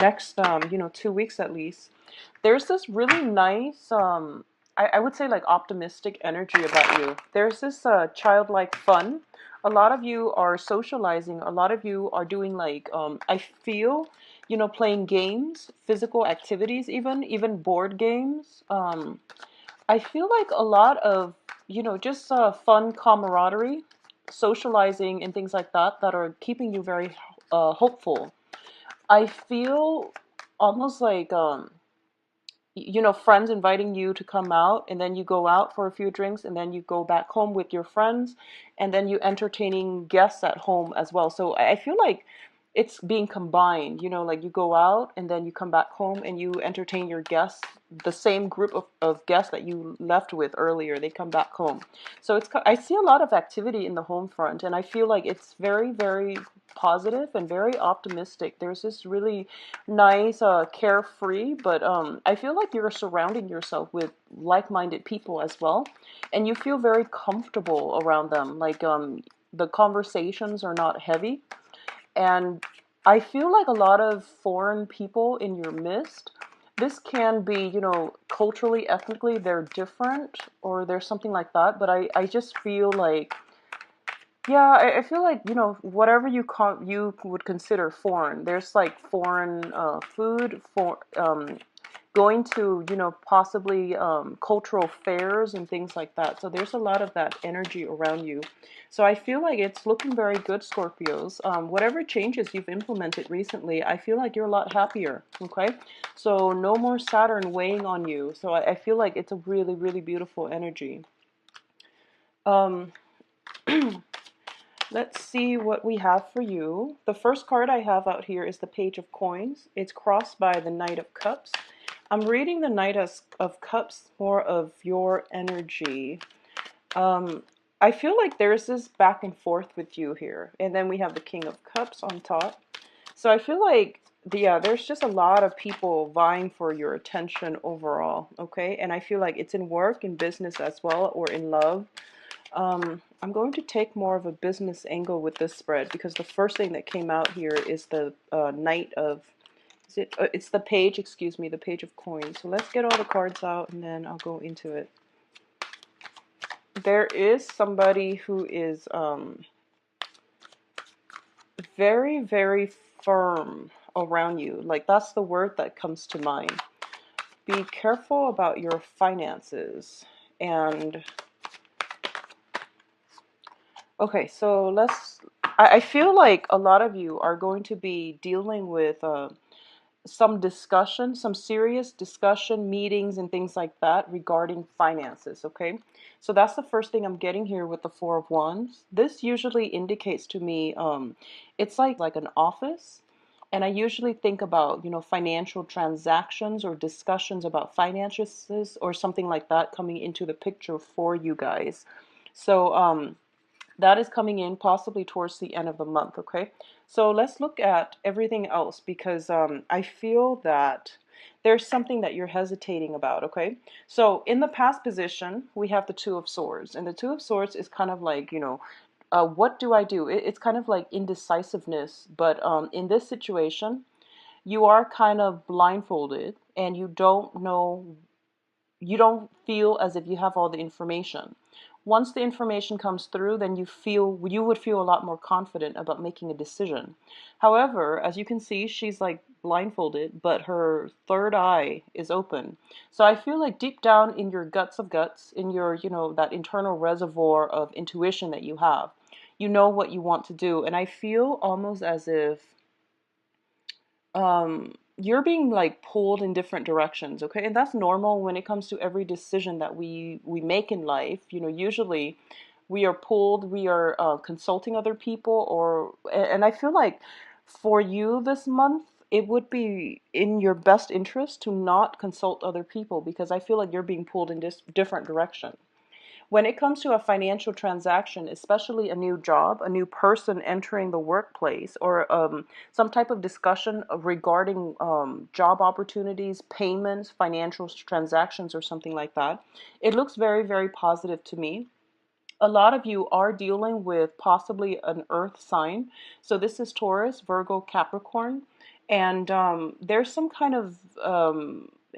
next 2 weeks at least, there's this really nice I would say like optimistic energy about you. There's this childlike fun. A lot of you are socializing, a lot of you are doing like I feel, playing games, physical activities, even board games. I feel like a lot of, just fun camaraderie, socializing and things like that are keeping you very hopeful. I feel almost like friends inviting you to come out, and then you go out for a few drinks, and then you go back home with your friends, and then you entertaining guests at home as well. So I feel like it's being combined, like you go out and then you come back home and you entertain your guests, the same group of guests that you left with earlier, they come back home. So I see a lot of activity in the home front, and I feel like it's very, very positive and very optimistic. There's this really nice, carefree, but I feel like you're surrounding yourself with like-minded people as well, and you feel very comfortable around them. Like the conversations are not heavy, and I feel like a lot of foreign people in your midst. This can be, culturally, ethnically, they're different, or there's something like that. But I just feel like, yeah, I feel like, whatever you would consider foreign. There's like foreign food, for going to, possibly cultural fairs and things like that. So there's a lot of that energy around you. So I feel like it's looking very good, Scorpios. Whatever changes you've implemented recently, I feel like you're a lot happier. Okay, so no more Saturn weighing on you. So I feel like it's a really, really beautiful energy. Um, Let's see what we have for you. The first card I have out here is the Page of Coins. It's crossed by the Knight of Cups. I'm reading the Knight of Cups, more of your energy. Um, I feel like there's this back and forth with you here. And then we have the King of Cups on top. So I feel like, yeah, there's just a lot of people vying for your attention overall, okay? And I feel like it's in work, in business as well, or in love. I'm going to take more of a business angle with this spread because the first thing that came out here is the Knight of, is it? It's the Page, excuse me, the Page of Coins. So let's get all the cards out and then I'll go into it. There is somebody who is very, very firm around you. Like, that's the word that comes to mind. Be careful about your finances. And okay, so I feel like a lot of you are going to be dealing with some discussion, some serious discussion, meetings, and things like that regarding finances, okay? So that's the first thing I'm getting here with the Four of Wands. This usually indicates to me, it's like an office. And I usually think about, financial transactions or discussions about finances or something like that coming into the picture for you guys. So, that is coming in possibly towards the end of the month, okay? So let's look at everything else because I feel that there's something that you're hesitating about, okay? So in the past position, we have the Two of Swords, and the Two of Swords is kind of like, what do I do? It's kind of like indecisiveness, but in this situation, you are kind of blindfolded and you don't know, you don't feel as if you have all the information. Once the information comes through, then you would feel a lot more confident about making a decision. However, as you can see, she's like blindfolded, but her third eye is open. So I feel like deep down in your guts of guts, in your, that internal reservoir of intuition that you know what you want to do. And I feel almost as if you're being like pulled in different directions, okay? And that's normal when it comes to every decision that we make in life. Usually we are pulled, we are consulting other people, or and I feel like for you this month it would be in your best interest to not consult other people because I feel like you're being pulled in this different direction. When it comes to a financial transaction, especially a new job, a new person entering the workplace, or some type of discussion regarding job opportunities, payments, financial transactions, or something like that, it looks very, very positive to me. A lot of you are dealing with possibly an earth sign. So this is Taurus, Virgo, Capricorn. and there's some kind of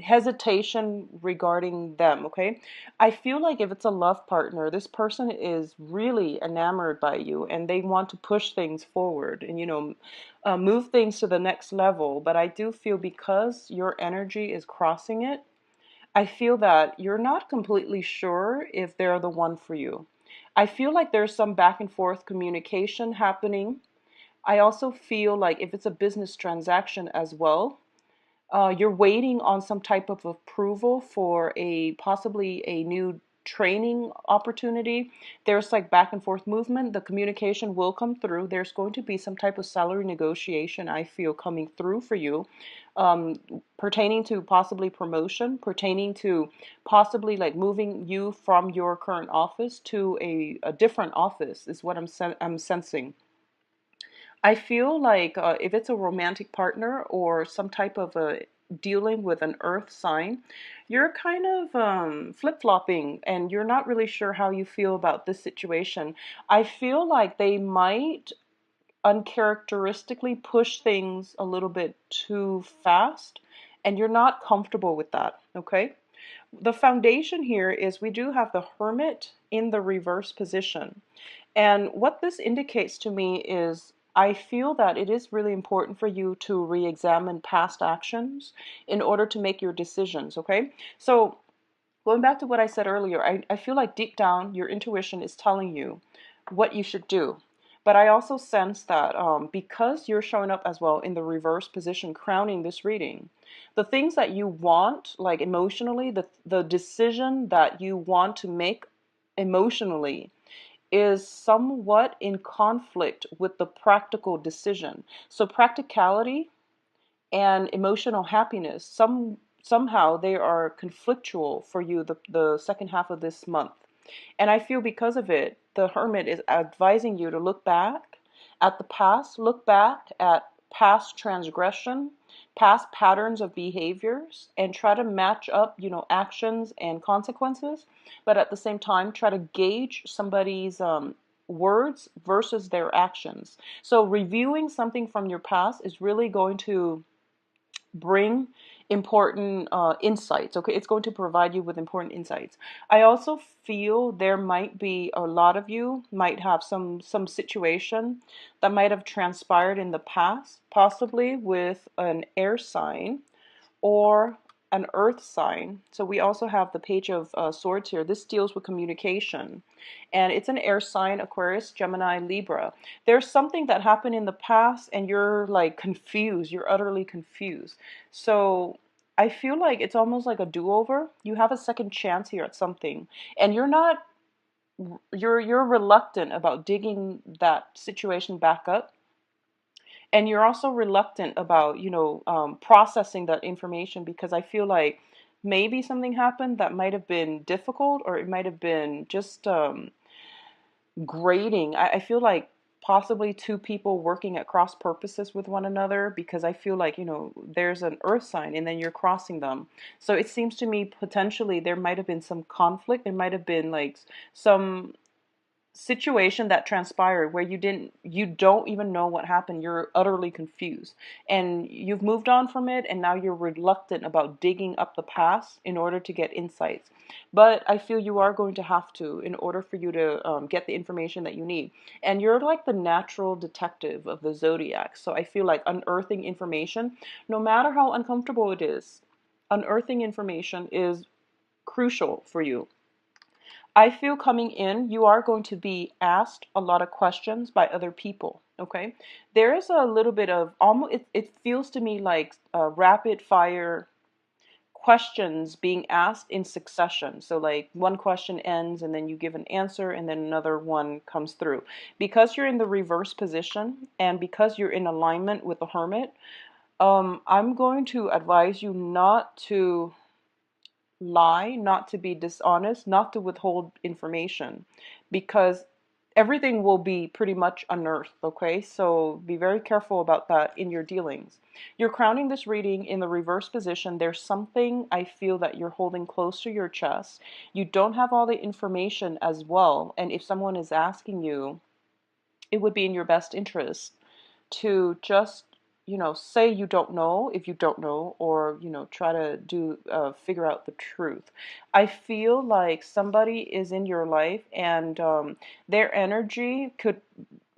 hesitation regarding them, okay? I feel like if it's a love partner, this person is really enamored by you and they want to push things forward and, move things to the next level. But I do feel because your energy is crossing it, I feel that you're not completely sure if they're the one for you. I feel like there's some back and forth communication happening. I also feel like if it's a business transaction as well, you're waiting on some type of approval for a possibly a new training opportunity. There's like back and forth movement. The communication will come through. There's going to be some type of salary negotiation, I feel, coming through for you, pertaining to possibly promotion, pertaining to possibly like moving you from your current office to a different office is what I'm sensing. I feel like if it's a romantic partner or some type of a dealing with an earth sign, you're kind of flip-flopping and you're not really sure how you feel about this situation. I feel like they might uncharacteristically push things a little bit too fast and you're not comfortable with that, okay? The foundation here is we do have the Hermit in the reverse position. And what this indicates to me is I feel that it is really important for you to re-examine past actions in order to make your decisions, okay? So going back to what I said earlier, I feel like deep down your intuition is telling you what you should do. But I also sense that because you're showing up as well in the reverse position, crowning this reading, the things that you want, like emotionally, the decision that you want to make emotionally is somewhat in conflict with the practical decision. So practicality and emotional happiness, somehow they are conflictual for you the second half of this month. And I feel because of it, the Hermit is advising you to look back at the past, look back at past transgression, past patterns of behaviors, and try to match up, actions and consequences. But at the same time, try to gauge somebody's words versus their actions. So reviewing something from your past is really going to bring important insights. Okay, it's going to provide you with important insights. I also feel there might be a lot of you might have some situation that might have transpired in the past, possibly with an air sign or an earth sign. So we also have the Page of Swords here. This deals with communication. And it's an air sign, Aquarius, Gemini, Libra. There's something that happened in the past and you're like confused. You're utterly confused. So I feel like it's almost like a do-over. You have a second chance here at something. And you're reluctant about digging that situation back up, and you're also reluctant about processing that information because I feel like maybe something happened that might have been difficult or it might have been just grating. I feel like possibly two people working at cross purposes with one another because I feel like there's an earth sign and then you're crossing them. So it seems to me potentially there might have been some conflict. There might have been like some situation that transpired where you don't even know what happened. You're utterly confused and you've moved on from it, and now you're reluctant about digging up the past in order to get insights. But I feel you are going to have to in order for you to get the information that you need. And you're like the natural detective of the zodiac, so I feel like unearthing information, no matter how uncomfortable it is, unearthing information is crucial for you. I feel coming in, you are going to be asked a lot of questions by other people. Okay, there is a little bit of almost, it feels to me like rapid fire questions being asked in succession. So, like, one question ends and then you give an answer and then another one comes through. Because you're in the reverse position and because you're in alignment with the Hermit, I'm going to advise you not to lie, not to be dishonest, not to withhold information, because everything will be pretty much unearthed, okay? So be very careful about that in your dealings. You're crowning this reading in the reverse position. There's something I feel that you're holding close to your chest. You don't have all the information as well, and if someone is asking you, it would be in your best interest to just say you don't know if you don't know, or try to do figure out the truth. I feel like somebody is in your life, and their energy could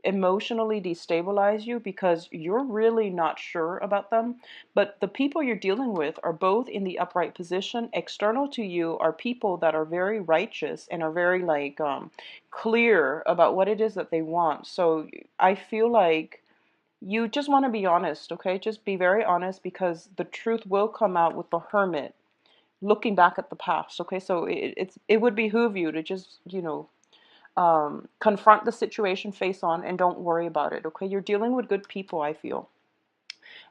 emotionally destabilize you because you're really not sure about them. But the people you're dealing with are both in the upright position. External to you are people that are very righteous and are very like clear about what it is that they want. So I feel like you just want to be honest, okay? Just be very honest, because the truth will come out with the hermit looking back at the past, okay? So it would behoove you to just, confront the situation face on and don't worry about it, okay? You're dealing with good people, I feel.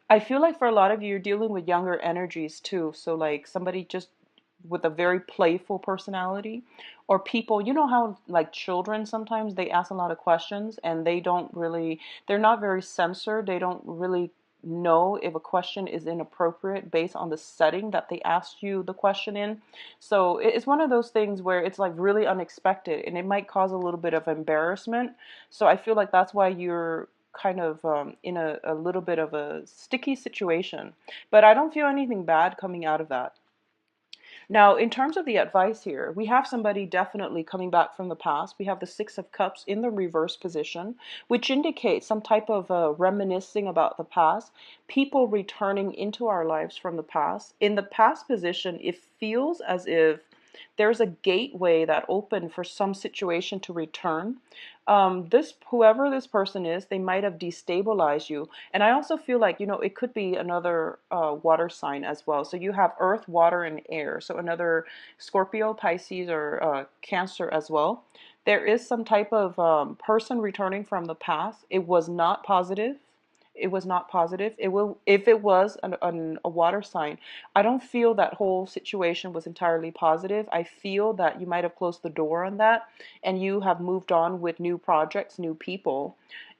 I feel like for a lot of you, you're dealing with younger energies too. So like somebody just with a very playful personality, or people, you know how like children sometimes they ask a lot of questions and they're not very censored. They don't really know if a question is inappropriate based on the setting that they asked you the question in. So it's one of those things where it's like really unexpected and it might cause a little bit of embarrassment. So I feel like that's why you're kind of in a little bit of a sticky situation. But I don't feel anything bad coming out of that. Now, in terms of the advice here, we have somebody definitely coming back from the past. We have the Six of Cups in the reverse position, which indicates some type of reminiscing about the past, people returning into our lives from the past. In the past position, it feels as if there's a gateway that opened for some situation to return. This whoever this person is, they might have destabilized you, and I also feel like it could be another water sign as well. So you have Earth, Water, and Air. So another Scorpio, Pisces, or Cancer as well. There is some type of person returning from the past. It was not positive. It was not positive. It will, if it was a water sign, I don't feel that whole situation was entirely positive. I feel that you might have closed the door on that and you have moved on with new projects, new people.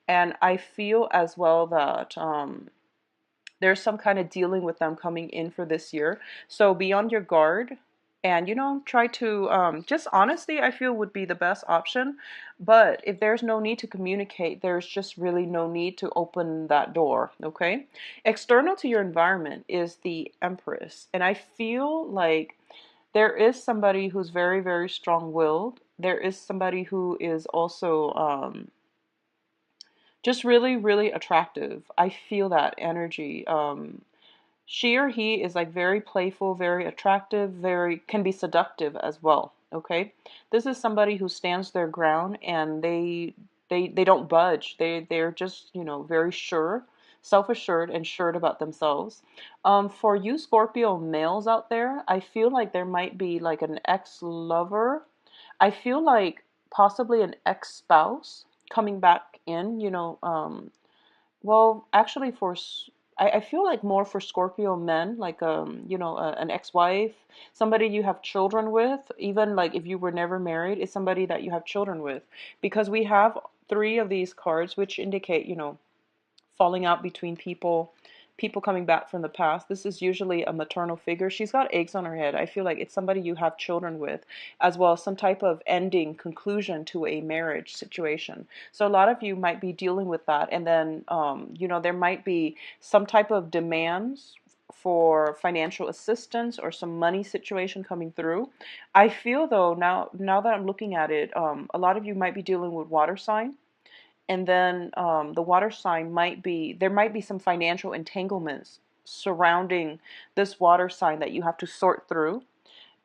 And I feel as well that there's some kind of dealing with them coming in for this year. So be on your guard and, try to just honesty, I feel would be the best option. But if there's no need to communicate, there's just really no need to open that door, okay? External to your environment is the Empress. And I feel like there is somebody who's very, very strong-willed. There is somebody who is also just really, really attractive. I feel that energy. She or he is like very playful, very attractive, very can be seductive as well. Okay, this is somebody who stands their ground and they don't budge. They're just very sure, self-assured, and sure about themselves. For you Scorpio males out there, I feel like there might be like an ex-lover. I feel like possibly an ex-spouse coming back in. Well, actually, I feel like more for Scorpio men, like an ex-wife, somebody you have children with, even like if you were never married, it's somebody that you have children with, because we have three of these cards, which indicate falling out between people coming back from the past. This is usually a maternal figure. She's got eggs on her head. I feel like it's somebody you have children with, as well as some type of ending, conclusion to a marriage situation. So a lot of you might be dealing with that. And then, there might be some type of demands for financial assistance or some money situation coming through. I feel though, now that I'm looking at it, a lot of you might be dealing with water sign. And then the water sign there might be some financial entanglements surrounding this water sign that you have to sort through.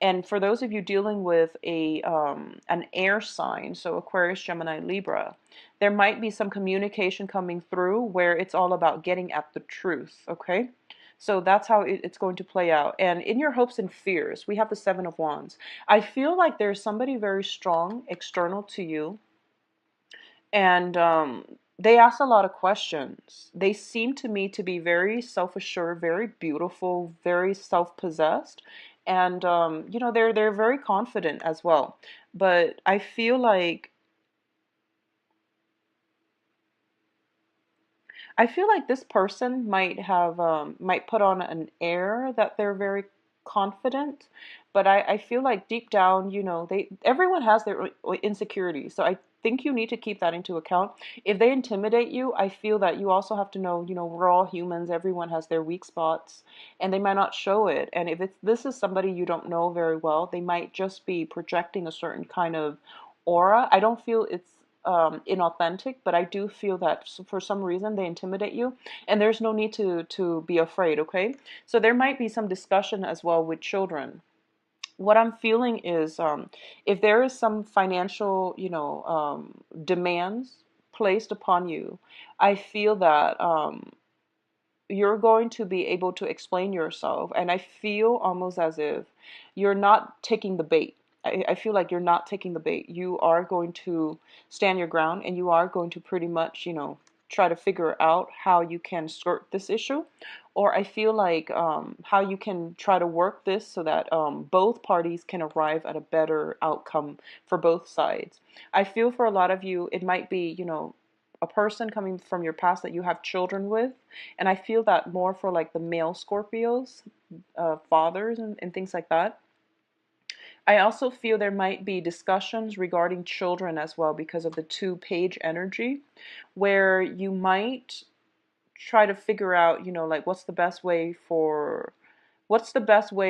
And for those of you dealing with an air sign, so Aquarius, Gemini, Libra, there might be some communication coming through where it's all about getting at the truth, okay? So that's how it's going to play out. And in your hopes and fears, we have the Seven of Wands. I feel like there's somebody very strong external to you, and they ask a lot of questions. They seem to me to be very self-assured, very beautiful, very self-possessed, and they're very confident as well. But I feel like this person might put on an air that they're very confident, but I feel like deep down, everyone has their insecurities. So I think you need to keep that into account. If they intimidate you, I feel that you also have to know, we're all humans. Everyone has their weak spots, and they might not show it. And if this is somebody you don't know very well, they might just be projecting a certain kind of aura. I don't feel it's inauthentic, but I do feel that for some reason they intimidate you, and there's no need to be afraid. Okay, so there might be some discussion as well with children. What I'm feeling is, if there is some financial, demands placed upon you, I feel that you're going to be able to explain yourself. And I feel almost as if you're not taking the bait. I feel like you're not taking the bait. You are going to stand your ground, and you are going to pretty much, try to figure out how you can skirt this issue. Or I feel like how you can try to work this so that both parties can arrive at a better outcome for both sides. I feel for a lot of you, it might be, a person coming from your past that you have children with. And I feel that more for like the male Scorpios, fathers and things like that. I also feel there might be discussions regarding children as well because of the two-page energy, where you might try to figure out, like what's the best way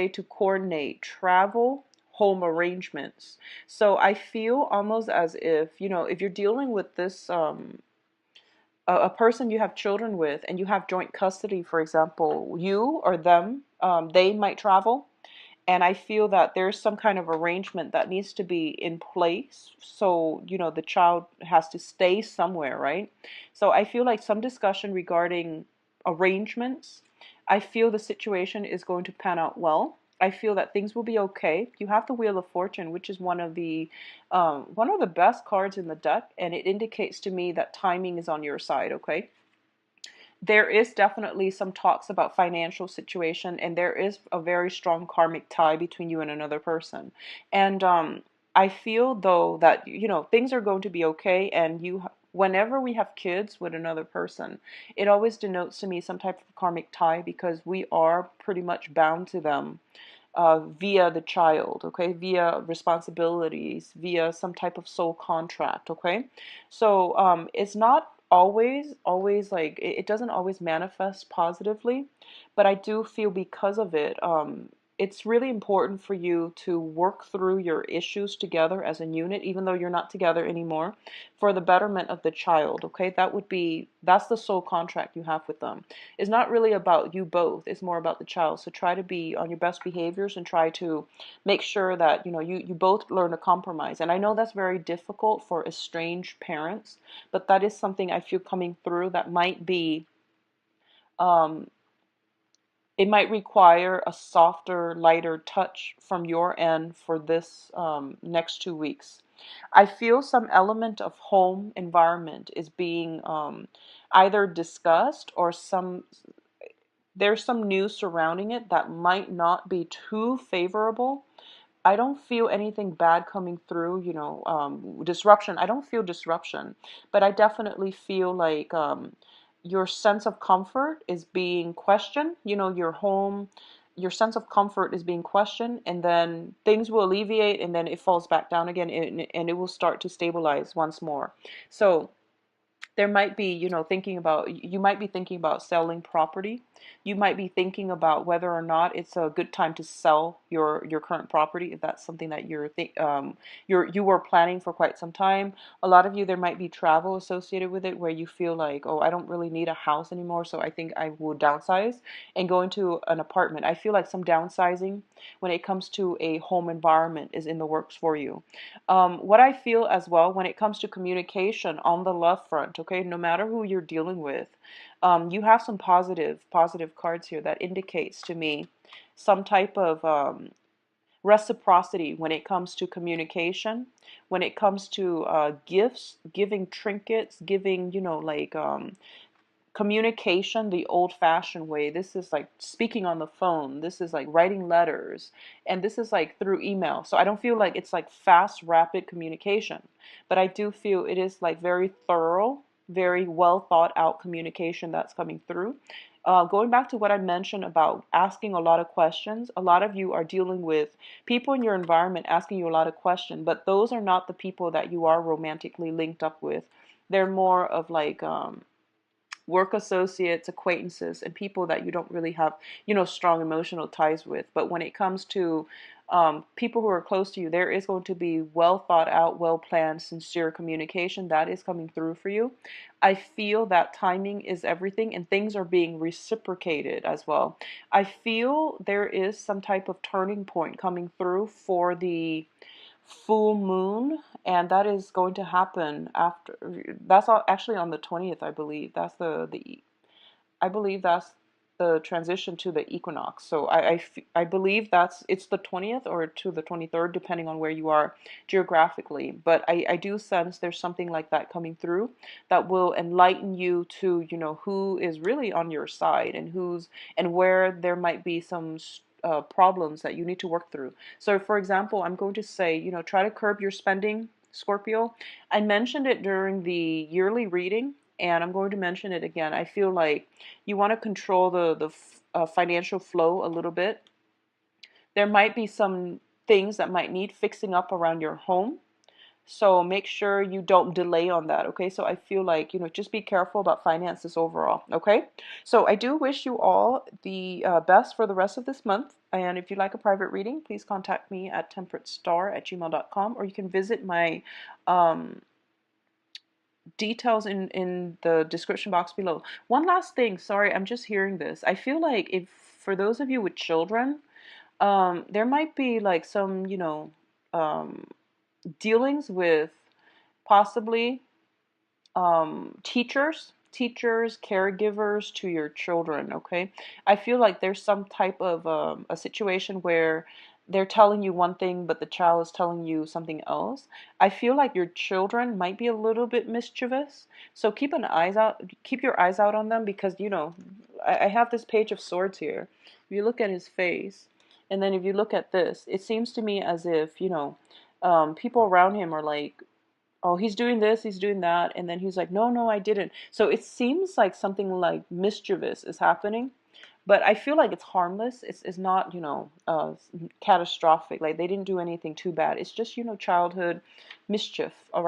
to coordinate travel, home arrangements. So I feel almost as if, if you're dealing with this a person you have children with and you have joint custody, for example, you or them, they might travel. And I feel that there's some kind of arrangement that needs to be in place. So, the child has to stay somewhere, right? So I feel like some discussion regarding arrangements. I feel the situation is going to pan out well. I feel that things will be okay. You have the Wheel of Fortune, which is one of the best cards in the deck, and it indicates to me that timing is on your side, okay? There is definitely some talks about financial situation, and there is a very strong karmic tie between you and another person. And I feel though that things are going to be okay, and whenever we have kids with another person, it always denotes to me some type of karmic tie, because we are pretty much bound to them via the child, okay, via responsibilities, via some type of soul contract, okay? So it's not always like, it doesn't always manifest positively, but I do feel because of it, it's really important for you to work through your issues together as a unit, even though you're not together anymore, for the betterment of the child, okay? That's the soul contract you have with them. It's not really about you both, it's more about the child. So try to be on your best behaviors and try to make sure that, you both learn to compromise. And I know that's very difficult for estranged parents, but that is something I feel coming through that might be, um, it might require a softer, lighter touch from your end for this next 2 weeks. I feel some element of home environment is being either discussed, or there's some news surrounding it that might not be too favorable. I don't feel anything bad coming through, disruption. I don't feel disruption, but I definitely feel like your sense of comfort is being questioned. Your home, your sense of comfort is being questioned, and then things will alleviate, and then it falls back down again, and it will start to stabilize once more. So there might be, you might be thinking about selling property. You might be thinking about whether or not it's a good time to sell your current property, if that's something that you were planning for quite some time. A lot of you, there might be travel associated with it, where you feel like, oh, I don't really need a house anymore, so I think I will downsize and go into an apartment. I feel like some downsizing when it comes to a home environment is in the works for you. What I feel as well when it comes to communication on the love front, okay, no matter who you're dealing with, you have some positive cards here that indicates to me some type of reciprocity when it comes to communication, when it comes to gifts, giving trinkets, giving, communication the old-fashioned way. This is like speaking on the phone. This is like writing letters. And this is like through email. So I don't feel like it's like fast, rapid communication. But I do feel it is like very thorough, very well thought out communication that's coming through. Going back to what I mentioned about asking a lot of questions, a lot of you are dealing with people in your environment asking you a lot of questions, but those are not the people that you are romantically linked up with. They're more of like work associates, acquaintances, and people that you don't really have, strong emotional ties with. But when it comes to people who are close to you, there is going to be well thought out, well planned, sincere communication that is coming through for you. I feel that timing is everything and things are being reciprocated as well. I feel there is some type of turning point coming through for the full moon, and that is going to happen after, that's actually on the 20th, I believe. That's the I believe that's the transition to the equinox. So I believe it's the 20th or to the 23rd, depending on where you are geographically. But I do sense there's something like that coming through that will enlighten you to, who is really on your side and and where there might be some problems that you need to work through. So, for example, I'm going to say, try to curb your spending, Scorpio. I mentioned it during the yearly reading, and I'm going to mention it again. I feel like you want to control the financial flow a little bit. There might be some things that might need fixing up around your home. So make sure you don't delay on that, okay? So I feel like, just be careful about finances overall, okay? So I do wish you all the best for the rest of this month. And if you'd like a private reading, please contact me at temperatestar@gmail.com, or you can visit my um, details in the description box below. One last thing, sorry, I'm just hearing this. I feel like if for those of you with children, there might be like some, um, dealings with possibly teachers, caregivers to your children, okay? I feel like there's some type of a situation where they're telling you one thing, but the child is telling you something else. I feel like your children might be a little bit mischievous, so keep your eyes out on them because, I have this Page of Swords here. If you look at his face, and then if you look at this, it seems to me as if, people around him are like, oh, he's doing this, he's doing that, and then he's like, no, no, I didn't. So it seems like something like mischievous is happening, but I feel like it's harmless. It's not, catastrophic. Like they didn't do anything too bad. It's just, childhood mischief. All right.